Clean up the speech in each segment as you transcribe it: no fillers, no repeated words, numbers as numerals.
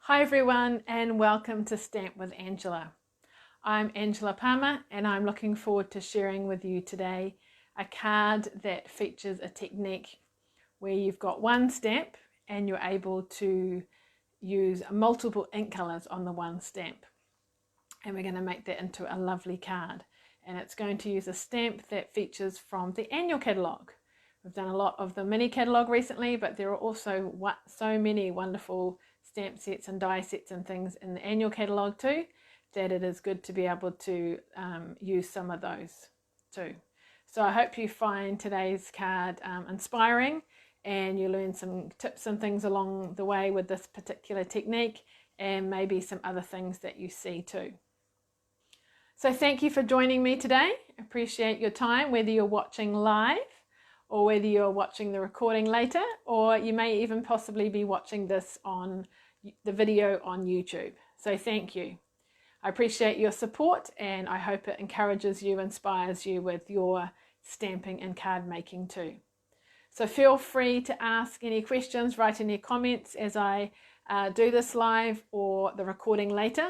Hi everyone and welcome to Stamp with Angela. I'm Angela Palmer and I'm looking forward to sharing with you today a card that features a technique where you've got one stamp and you're able to use multiple ink colors on the one stamp. And we're going to make that into a lovely card. And it's going to use a stamp that features from the annual catalogue. We've done a lot of the mini catalogue recently, but there are also so many wonderful stamp sets and die sets and things in the annual catalogue too, that it is good to be able to use some of those too. So I hope you find today's card inspiring and you learn some tips and things along the way with this particular technique and maybe some other things that you see too. So thank you for joining me today. Appreciate your time, whether you're watching live or whether you're watching the recording later, or you may even possibly be watching this on the video on YouTube. So thank you. I appreciate your support and I hope it encourages you, inspires you with your stamping and card making too. So feel free to ask any questions, write any comments as I do this live or the recording later,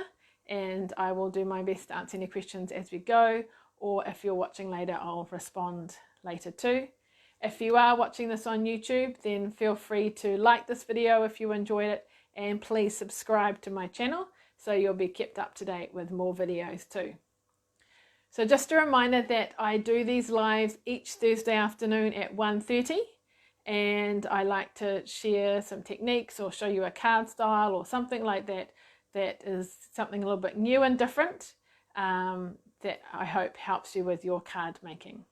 and I will do my best to answer any questions as we go, or if you're watching later, I'll respond later too. If you are watching this on YouTube, then feel free to like this video if you enjoyed it, and please subscribe to my channel so you'll be kept up to date with more videos too. So just a reminder that I do these lives each Thursday afternoon at 1:30, and I like to share some techniques or show you a card style or something like that that is something a little bit new and different that I hope helps you with your card making.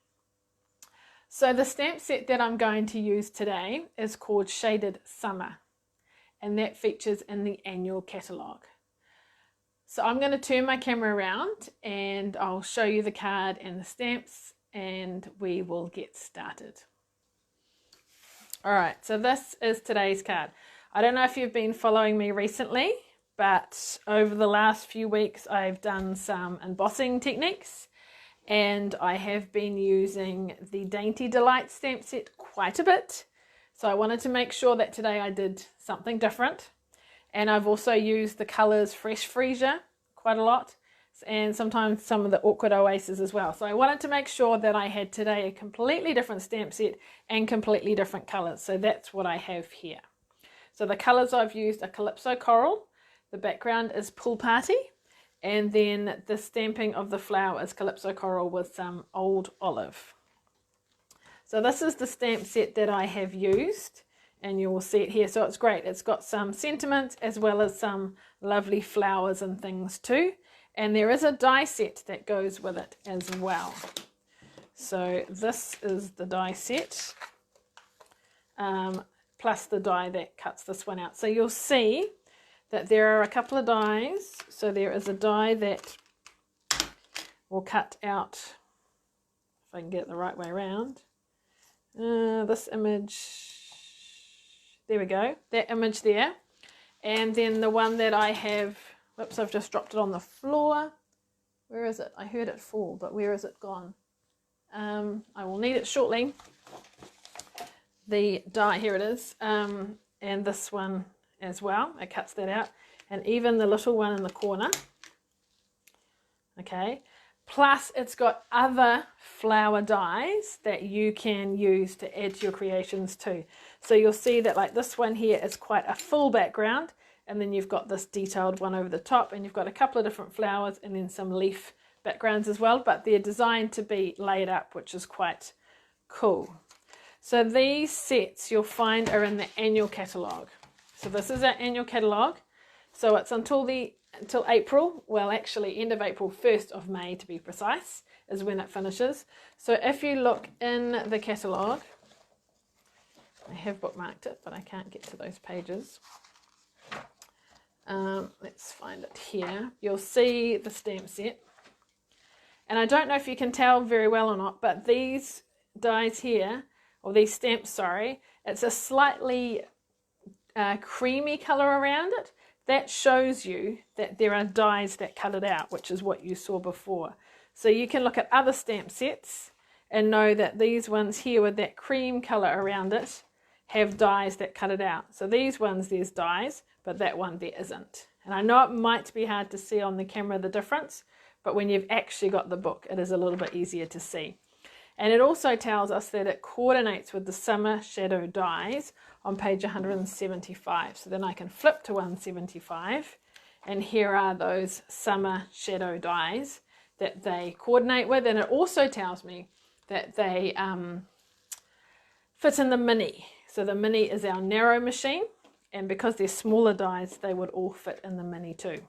So the stamp set that I'm going to use today is called Shaded Summer, and that features in the annual catalogue. So I'm going to turn my camera around and I'll show you the card and the stamps and we will get started. Alright, so this is today's card. I don't know if you've been following me recently, but over the last few weeks I've done some embossing techniques. And I have been using the Dainty Delight stamp set quite a bit. So I wanted to make sure that today I did something different. And I've also used the colours Fresh Freesia quite a lot. And sometimes some of the Awkward Oasis as well. So I wanted to make sure that I had today a completely different stamp set and completely different colours. So that's what I have here. So the colours I've used are Calypso Coral. The background is Pool Party. And then the stamping of the flower is Calypso Coral with some Old Olive. So this is the stamp set that I have used, and you will see it here. So it's great. It's got some sentiment as well as some lovely flowers and things too. And there is a die set that goes with it as well. So this is the die set, plus the die that cuts this one out. So you'll see that there are a couple of dies. So there is a die that will cut out, if I can get it the right way around, this image, there we go, that image there. And then the one that I have, whoops, I've just dropped it on the floor. Where is it? I heard it fall, but where is it gone? I will need it shortly. The die, here it is, and this one as well, it cuts that out, and even the little one in the corner. Okay, plus it's got other flower dies that you can use to add to your creations too. So you'll see that like this one here is quite a full background, and then you've got this detailed one over the top, and you've got a couple of different flowers and then some leaf backgrounds as well, but they're designed to be laid up, which is quite cool. So these sets you'll find are in the annual catalogue. So this is our annual catalogue. So it's until April, well actually end of April, 1st of May to be precise, is when it finishes. So if you look in the catalogue, I have bookmarked it, but I can't get to those pages. Let's find it here. You'll see the stamp set. And I don't know if you can tell very well or not, but these dies here, or these stamps, sorry, it's a slightly creamy color around it. That shows you that there are dies that cut it out, which is what you saw before. So you can look at other stamp sets and know that these ones here with that cream color around it have dies that cut it out. So these ones, there's dies, but that one there isn't. And I know it might be hard to see on the camera the difference, but when you've actually got the book, it is a little bit easier to see. And it also tells us that it coordinates with the summer shadow dies on page 175. So then I can flip to 175, and here are those summer shadow dies that they coordinate with. And it also tells me that they fit in the mini. So the mini is our narrow machine, and because they're smaller dies, they would all fit in the mini too.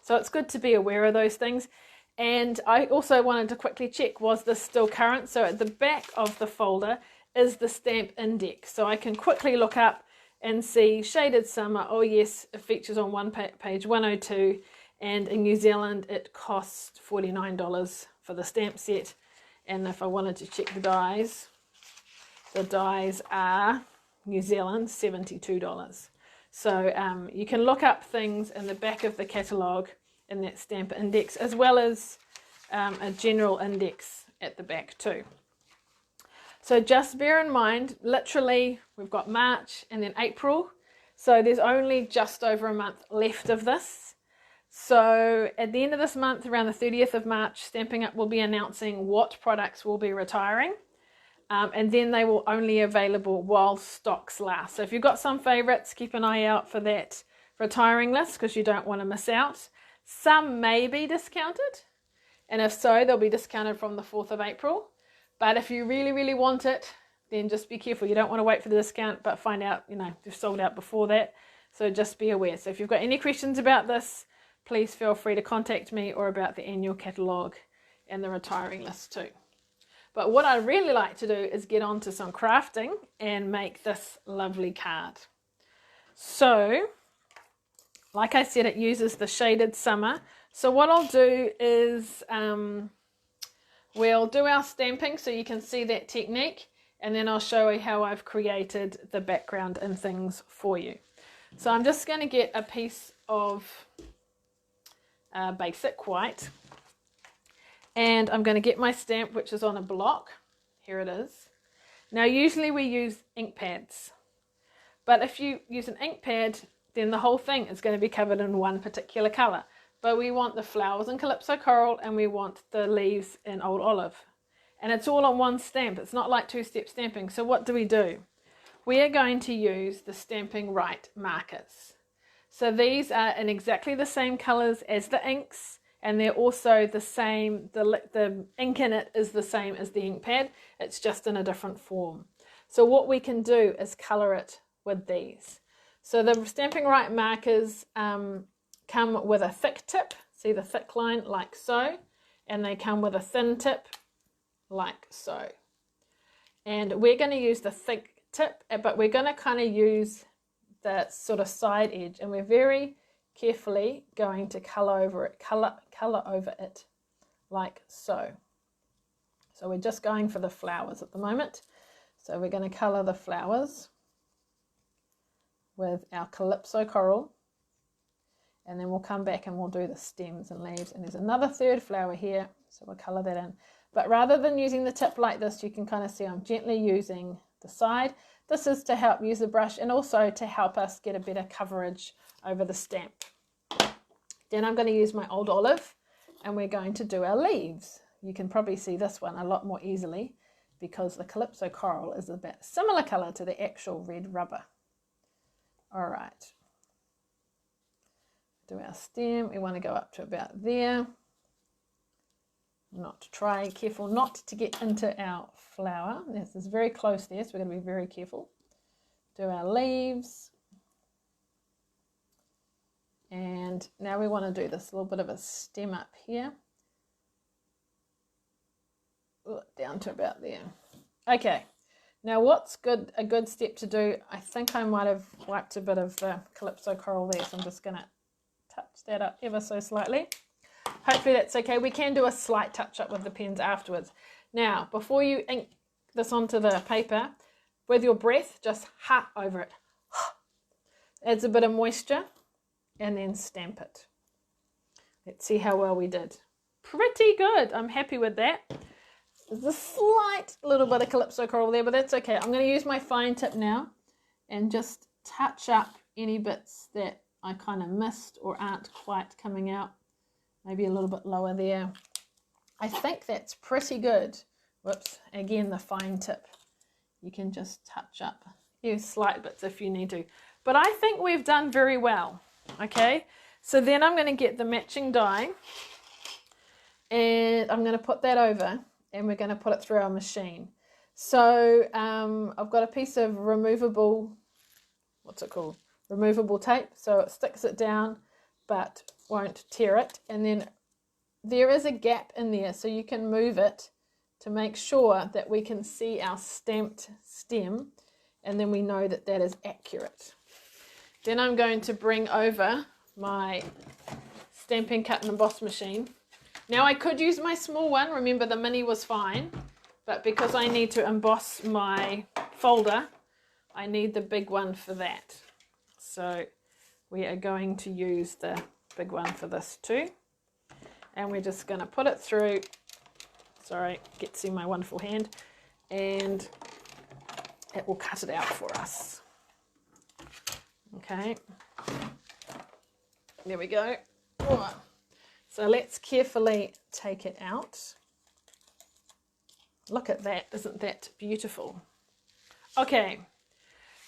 So it's good to be aware of those things. And I also wanted to quickly check, was this still current? So at the back of the folder is the stamp index. So I can quickly look up and see shaded summer. Oh yes, it features on page 102, and in New Zealand it costs $49 for the stamp set. And if I wanted to check the dies are New Zealand $72. So you can look up things in the back of the catalogue in that stamp index, as well as a general index at the back too. So just bear in mind, literally we've got March and then April, so there's only just over a month left of this. So at the end of this month, around the 30th of March, Stampin' Up will be announcing what products will be retiring, and then they will only be available while stocks last. So if you've got some favourites, keep an eye out for that retiring list, because you don't want to miss out. Some may be discounted, and if so, they'll be discounted from the 4th of April. But if you really, really want it, then just be careful. You don't want to wait for the discount, but find out, they've sold out before that. So just be aware. So if you've got any questions about this, please feel free to contact me, or about the annual catalogue and the retiring list too. But what I really like to do is get on to some crafting and make this lovely card. So, like I said, it uses the shaded summer. So what I'll do is we'll do our stamping so you can see that technique, and then I'll show you how I've created the background and things for you. So I'm just going to get a piece of basic white, and I'm going to get my stamp, which is on a block. Here it is. Now usually we use ink pads, but if you use an ink pad, then the whole thing is going to be covered in one particular colour. But we want the flowers in Calypso Coral, and we want the leaves in Old Olive. And it's all on one stamp. It's not like two-step stamping. So what do? We are going to use the Stampin Write Markers. So these are in exactly the same colours as the inks, and they're also the same, the ink in it is the same as the ink pad. It's just in a different form. So what we can do is colour it with these. So the Stampin Write Markers come with a thick tip, see the thick line, like so, and they come with a thin tip, like so. And we're going to use the thick tip, but we're going to kind of use the sort of side edge, and we're very carefully going to color over it like so. So we're just going for the flowers at the moment. So we're going to color the flowers with our Calypso Coral, and then we'll come back and we'll do the stems and leaves, and there's another third flower here, so we'll color that in. But rather than using the tip like this, you can kind of see I'm gently using the side. This is to help use the brush, and also to help us get a better coverage over the stamp. Then I'm going to use my Old Olive, and we're going to do our leaves. You can probably see this one a lot more easily because the Calypso Coral is a bit similar color to the actual red rubber. All right. Do our stem. We want to go up to about there. Careful not to get into our flower. This is very close there, so we're going to be very careful. Do our leaves. And now we want to do this little bit of a stem up here. Down to about there. Okay. Now what's a good step to do, I think I might have wiped a bit of the Calypso Coral there, so I'm just going to touch that up ever so slightly. Hopefully that's okay. We can do a slight touch up with the pens afterwards. Now, before you ink this onto the paper, with your breath, just ha over it. Adds a bit of moisture, and then stamp it. Let's see how well we did. Pretty good. I'm happy with that. There's a slight little bit of Calypso coral there, but that's okay. I'm going to use my fine tip now and just touch up any bits that I kind of missed or aren't quite coming out. Maybe a little bit lower there. I think that's pretty good. Whoops, again the fine tip. You can just touch up slight bits if you need to. But I think we've done very well. Okay, so then I'm going to get the matching die and I'm going to put that over and we're going to put it through our machine. So I've got a piece of removable, what's it called? Removable tape, so it sticks it down but won't tear it, and then there is a gap in there so you can move it to make sure that we can see our stamped stem, and then we know that that is accurate. Then I'm going to bring over my Stampin' Cut and Emboss machine. Now I could use my small one, remember the mini was fine, but because I need to emboss my folder, I need the big one for that. So we are going to use the big one for this too. And we're just going to put it through, sorry, get to see my wonderful hand, and it will cut it out for us. Okay, there we go. Right. So let's carefully take it out. Look at that, isn't that beautiful? Okay,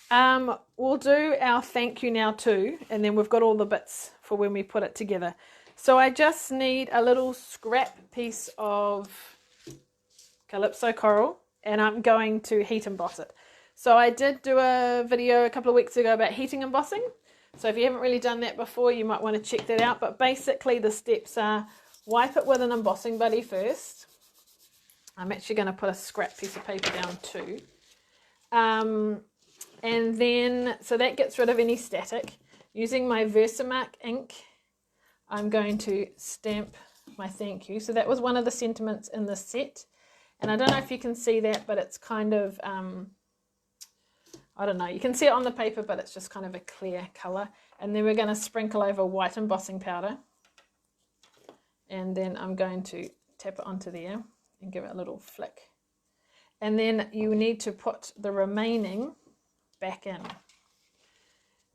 we'll do our thank you now too, and then we've got all the bits for when we put it together. So I just need a little scrap piece of Calypso coral, and I'm going to heat emboss it. So I did do a video a couple of weeks ago about heating embossing. So if you haven't really done that before, you might want to check that out. But basically the steps are wipe it with an embossing buddy first. I'm actually going to put a scrap piece of paper down too. And then, so that gets rid of any static. Using my Versamark ink, I'm going to stamp my thank you. So that was one of the sentiments in this set. And I don't know if you can see that, but it's kind of, I don't know, you can see it on the paper, but it's just kind of a clear colour. And then we're going to sprinkle over white embossing powder. And then I'm going to tap it onto there and give it a little flick. And then you need to put the remaining back in.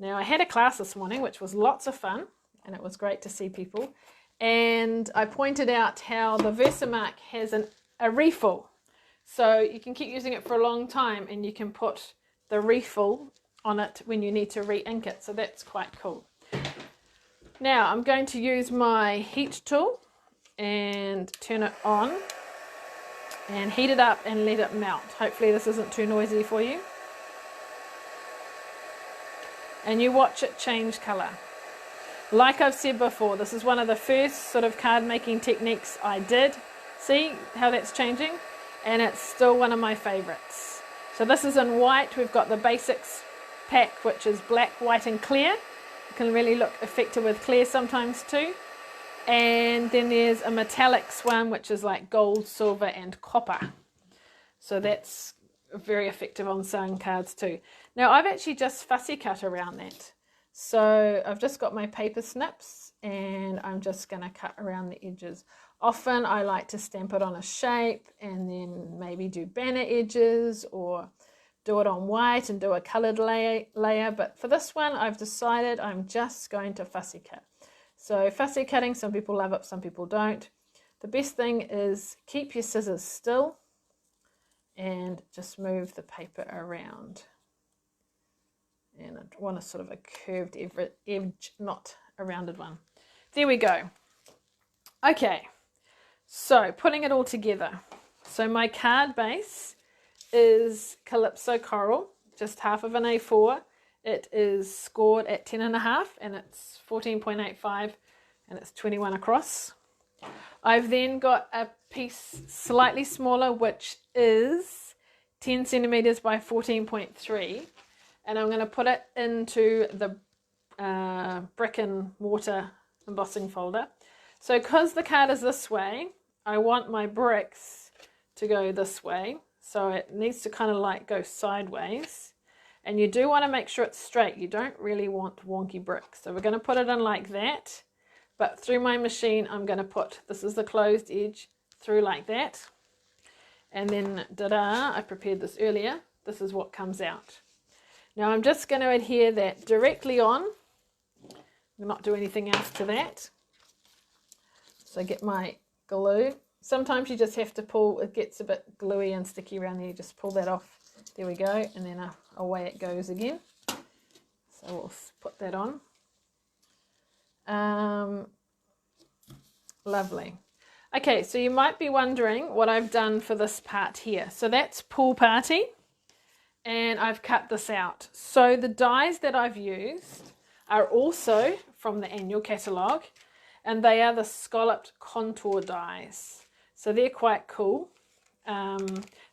Now I had a class this morning, which was lots of fun, and it was great to see people. And I pointed out how the Versamark has a refill. So you can keep using it for a long time, and you can put the refill on it when you need to re-ink it. So that's quite cool. Now I'm going to use my heat tool and turn it on and heat it up and let it melt. Hopefully this isn't too noisy for you. And you watch it change colour. Like I've said before, this is one of the first sort of card making techniques I did. See how that's changing? And it's still one of my favourites. So this is in white. We've got the basics pack, which is black, white and clear. It can really look effective with clear sometimes too. And then there's a metallics one, which is like gold, silver and copper. So that's very effective on sewing cards too. Now I've actually just fussy cut around that. So I've just got my paper snips and I'm just going to cut around the edges. Often I like to stamp it on a shape and then maybe do banner edges or do it on white and do a coloured layer. But for this one I've decided I'm just going to fussy cut. So fussy cutting, some people love it, some people don't. The best thing is keep your scissors still and just move the paper around. And I want a sort of a curved edge, not a rounded one. There we go. Okay, so putting it all together. So my card base is Calypso coral, just half of an A4. It is scored at 10.5 and it's 14.85 and it's 21 across. I've then got a piece slightly smaller, which is 10 centimeters by 14.3. And I'm going to put it into the brick and mortar embossing folder. So because the card is this way, I want my bricks to go this way. So it needs to kind of like go sideways. And you do want to make sure it's straight. You don't really want wonky bricks. So we're going to put it in like that. But through my machine, I'm going to put, this is the closed edge, through like that. And then, I prepared this earlier. This is what comes out. Now I'm just going to adhere that directly on. I'll not do anything else to that. So get my glue. Sometimes you just have to pull, it gets a bit gluey and sticky around there. You just pull that off. There we go. And then away it goes again. So we'll put that on. Lovely. Okay, so you might be wondering what I've done for this part here. So that's Pool Party, and I've cut this out. So the dies that I've used are also from the annual catalogue, and they are the Scalloped Contour dies. So they're quite cool.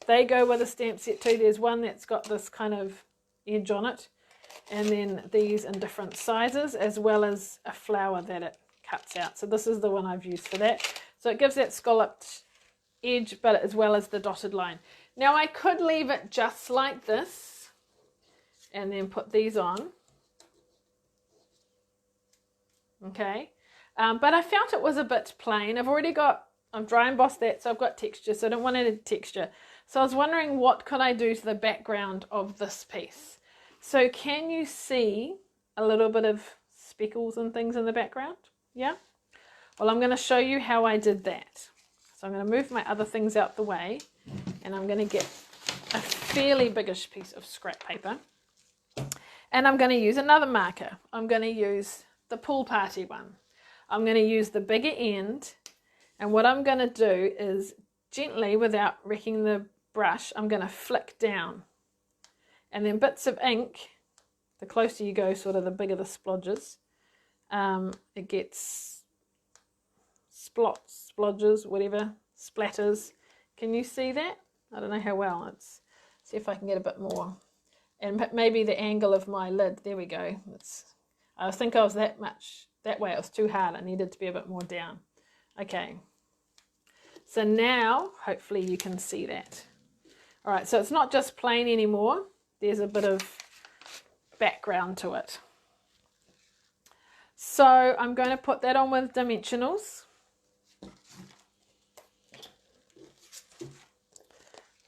They go with a stamp set too. There's one that's got this kind of edge on it, and then these in different sizes, as well as a flower that it cuts out. So this is the one I've used for that. So it gives that scalloped edge, but as well as the dotted line. Now I could leave it just like this and then put these on. Okay, but I felt it was a bit plain. I've dry embossed that, so I've got texture, so I don't want any texture. So I was wondering, what could I do to the background of this piece? So can you see a little bit of speckles and things in the background? Yeah? Well, I'm going to show you how I did that. So I'm going to move my other things out the way, and I'm going to get a fairly biggish piece of scrap paper, and I'm going to use another marker. I'm going to use the Pool Party one. I'm going to use the bigger end, and what I'm going to do is gently, without wrecking the brush, I'm going to flick down, and then bits of ink, the closer you go, sort of the bigger the splodges. It gets splodges, whatever, splatters. Can you see that? I don't know how well. Let's see if I can get a bit more. And maybe the angle of my lid. There we go. I think I was that way. It was too hard. I needed to be a bit more down. Okay. So now, hopefully you can see that. All right, so it's not just plain anymore. There's a bit of background to it. So I'm going to put that on with dimensionals.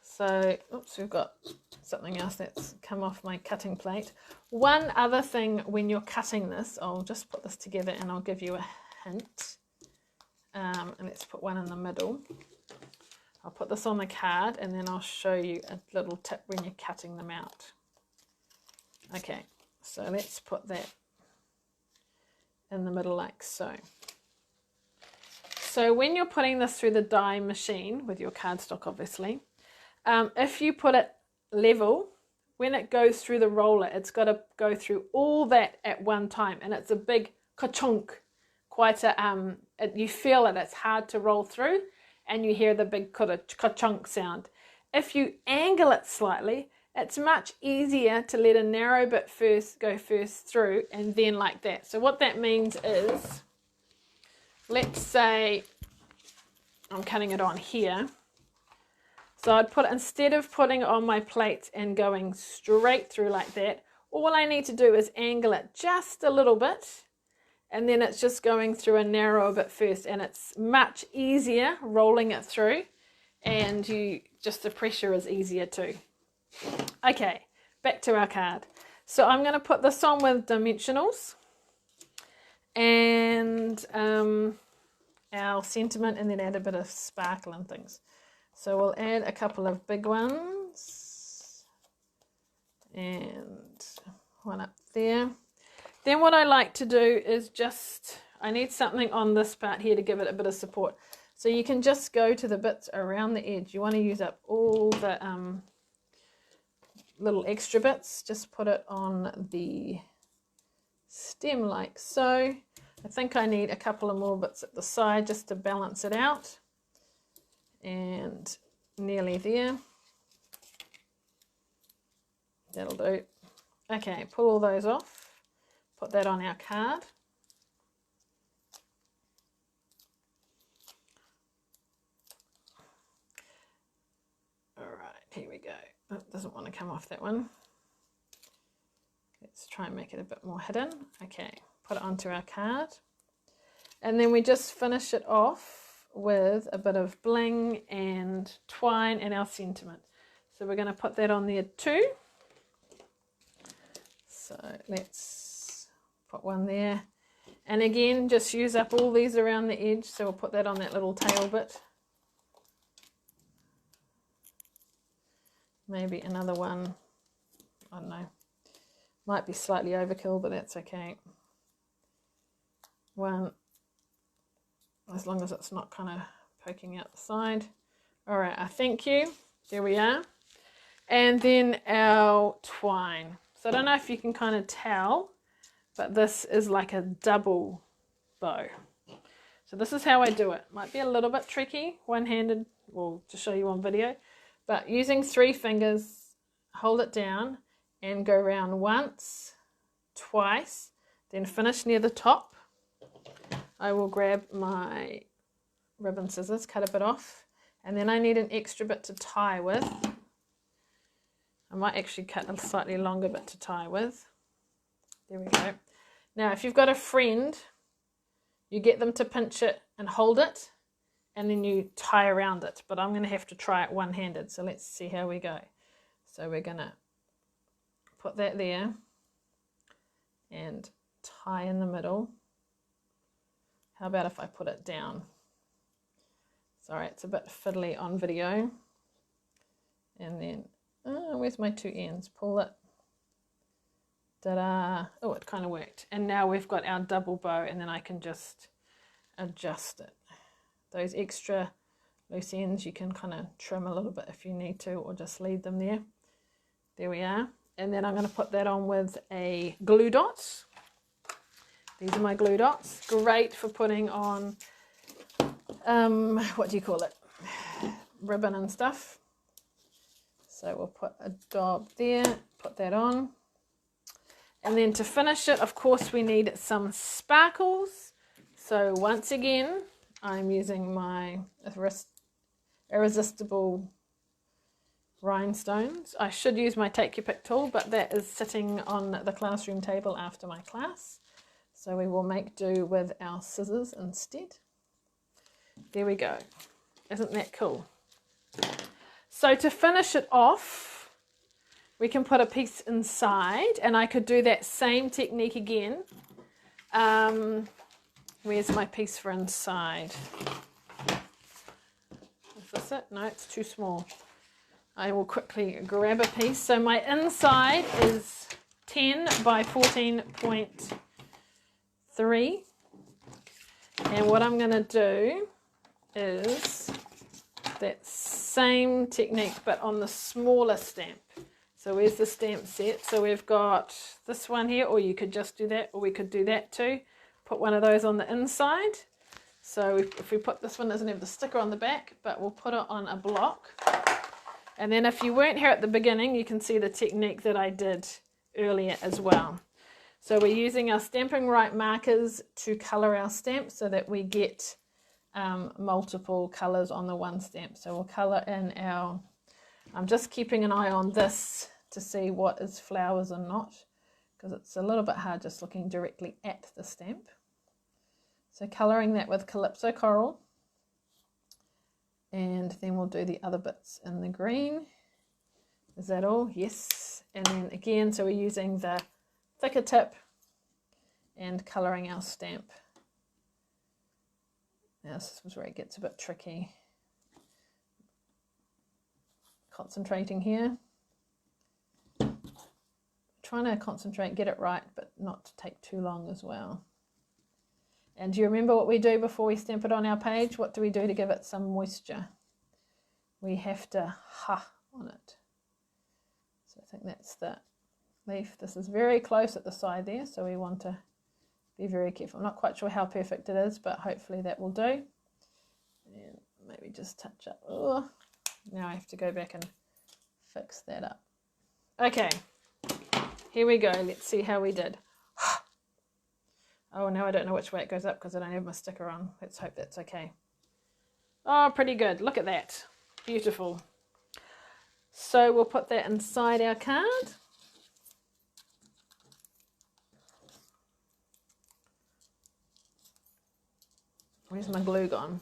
So, oops, we've got something else that's come off my cutting plate. One other thing when you're cutting this, I'll just put this together and I'll give you a hint. And let's put one in the middle. I'll put this on the card and then I'll show you a little tip when you're cutting them out. Okay, so let's put that in the middle like so. So when you're putting this through the die machine with your cardstock, obviously, if you put it level, when it goes through the roller, it's got to go through all that at one time, and it's a big ka-chunk, quite a you feel it. It's hard to roll through, and you hear the big ka-chunk sound. If you angle it slightly, it's much easier to let a narrow bit go first through, and then like that. So what that means is, let's say I'm cutting it on here. So I'd instead of putting it on my plate and going straight through like that, all I need to do is angle it just a little bit, and then it's just going through a narrower bit first, and it's much easier rolling it through, and the pressure is easier too. Okay, back to our card. So I'm going to put this on with dimensionals and our sentiment, and then add a bit of sparkle and things. So we'll add a couple of big ones and one up there. Then what I like to do is I need something on this part here to give it a bit of support. So you can just go to the bits around the edge. You want to use up all the little extra bits. Just put it on the stem like so. I think I need a couple of more bits at the side just to balance it out. And nearly there. That'll do. Okay, pull all those off. Put that on our card. All right, here we go. Oh, it doesn't want to come off that one. Let's try and make it a bit more hidden. Okay, put it onto our card. And then we just finish it off with a bit of bling and twine and our sentiment. So we're going to put that on there too. So let's put one there. And again, just use up all these around the edge. So we'll put that on that little tail bit. Maybe another one, I don't know, might be slightly overkill, but that's okay. One, as long as it's not kind of poking out the side. All right, I thank you. There we are. And then our twine. So I don't know if you can kind of tell, but this is like a double bow. So this is how I do it. Might be a little bit tricky, one-handed, well, to show you on video. But using 3 fingers, hold it down and go around once, twice, then finish near the top. I will grab my ribbon scissors, cut a bit off, and then I need an extra bit to tie with. I might actually cut a slightly longer bit to tie with. There we go. Now, if you've got a friend, you get them to pinch it and hold it, and then you tie around it. But I'm going to have to try it one-handed, so let's see how we go. So we're going to put that there and tie in the middle. How about if I put it down? Sorry, it's a bit fiddly on video. And then, where's my 2 ends? Pull it. Ta-da! Oh, it kind of worked. And now we've got our double bow, and then I can just adjust it. Those extra loose ends you can kind of trim a little bit if you need to, or just leave them there. There we are. And then I'm going to put that on with a glue dot. These are my glue dots. Great for putting on, what do you call it? Ribbon and stuff. So we'll put a dab there, put that on. And then to finish it, of course, we need some sparkles. So once again, I'm using my irresistible rhinestones. I should use my take your pick tool, but that is sitting on the classroom table after my class. So we will make do with our scissors instead. There we go. Isn't that cool? So to finish it off, we can put a piece inside, and I could do that same technique again. Where's my piece for inside? Is this it? No, it's too small. I will quickly grab a piece. So my inside is 10 by 14.3. And what I'm going to do is that same technique, but on the smaller stamp. So where's the stamp set? So we've got this one here, or you could just do that, or we could do that too. Put one of those on the inside. So if we put this one, doesn't have the sticker on the back, but we'll put it on a block. And then if you weren't here at the beginning, you can see the technique that I did earlier as well. So we're using our Stampin Write markers to colour our stamp so that we get multiple colours on the one stamp. So we'll colour in our, I'm just keeping an eye on this to see what is flowers and not, because it's a little bit hard just looking directly at the stamp. So colouring that with Calypso Coral, and then we'll do the other bits in the green. Is that all? Yes. And then again, so we're using the thicker tip and colouring our stamp. Now this is where it gets a bit tricky. Concentrating here. Trying to concentrate, get it right, but not to take too long as well. And do you remember what we do before we stamp it on our page? What do we do to give it some moisture? We have to huff on it. So I think that's the leaf. This is very close at the side there, so we want to be very careful. I'm not quite sure how perfect it is, but hopefully that will do. And maybe just touch up. Oh, now I have to go back and fix that up. Okay, here we go. Let's see how we did. Oh, now I don't know which way it goes up because I don't have my sticker on. Let's hope that's okay. Oh, pretty good. Look at that. Beautiful. So we'll put that inside our card. Where's my glue gone?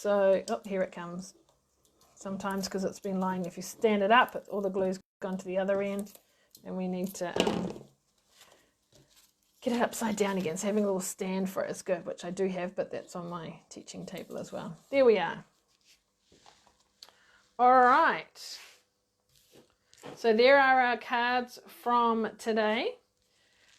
So, oh, here it comes. Sometimes because it's been lying, if you stand it up, all the glue's gone to the other end, and we need to get it upside down again. So having a little stand for it is good, which I do have, but that's on my teaching table as well. There we are. All right. So there are our cards from today.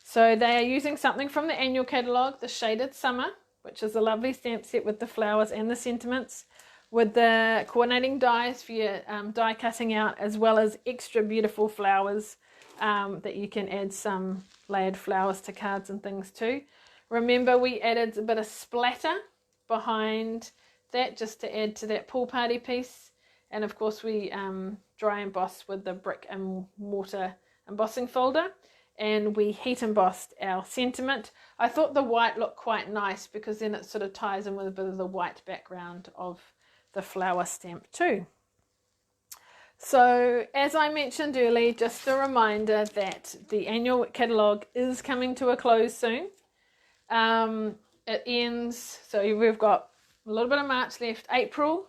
So they are using something from the annual catalogue, the Shaded Summer, which is a lovely stamp set with the flowers and the sentiments, with the coordinating dies for your die cutting out, as well as extra beautiful flowers that you can add some layered flowers to cards and things too. Remember, we added a bit of splatter behind that just to add to that pool party piece. And of course we dry embossed with the brick and mortar embossing folder, and we heat embossed our sentiment. I thought the white looked quite nice because then it sort of ties in with a bit of the white background of the flower stamp too. So as I mentioned earlier, just a reminder that the annual catalogue is coming to a close soon. It ends, so we've got a little bit of March left, April,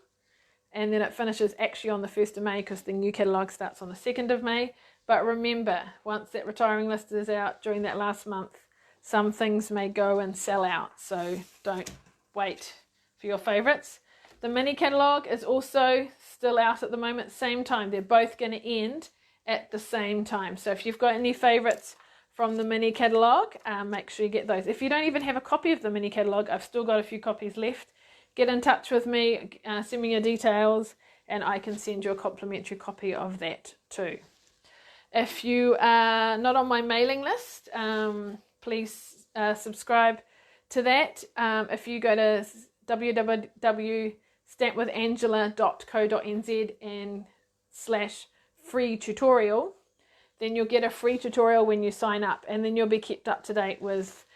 and then it finishes actually on the 1st of May because the new catalogue starts on the 2nd of May. But remember, once that retiring list is out during that last month, some things may go and sell out, so don't wait for your favourites. The mini catalogue is also still out at the moment, same time. They're both going to end at the same time. So if you've got any favourites from the mini catalogue, make sure you get those. If you don't even have a copy of the mini catalogue, I've still got a few copies left. Get in touch with me, send me your details, and I can send you a complimentary copy of that too. If you are not on my mailing list, please subscribe to that. If you go to www.stampwithangela.co.nz and /free tutorial, then you'll get a free tutorial when you sign up, and then you'll be kept up to date with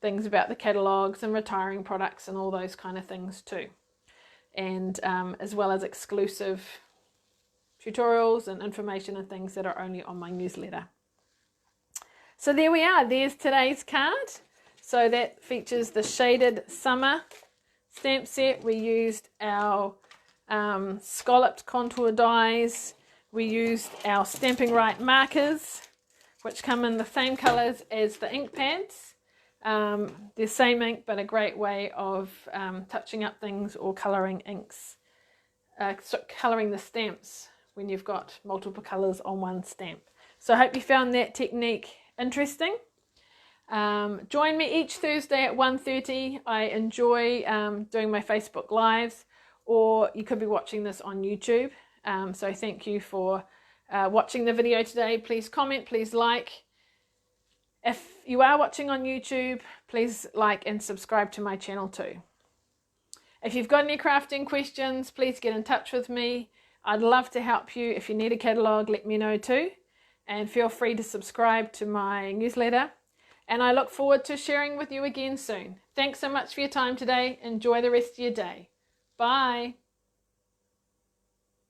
things about the catalogues and retiring products and all those kind of things too, and as well as exclusive tutorials and information and things that are only on my newsletter. So there we are, there's today's card. So that features the Shaded Summer stamp set. We used our Scalloped Contour dies. We used our Stampin Write Markers, which come in the same colours as the ink pads. They're same ink, but a great way of touching up things or colouring inks, colouring the stamps when you've got multiple colours on one stamp. So I hope you found that technique interesting. Join me each Thursday at 1:30. I enjoy doing my Facebook Lives, or you could be watching this on YouTube. So thank you for watching the video today. Please comment, please like. If you are watching on YouTube, please like and subscribe to my channel too. If you've got any crafting questions, please get in touch with me. I'd love to help you. If you need a catalogue, let me know too. And feel free to subscribe to my newsletter. And I look forward to sharing with you again soon. Thanks so much for your time today. Enjoy the rest of your day. Bye.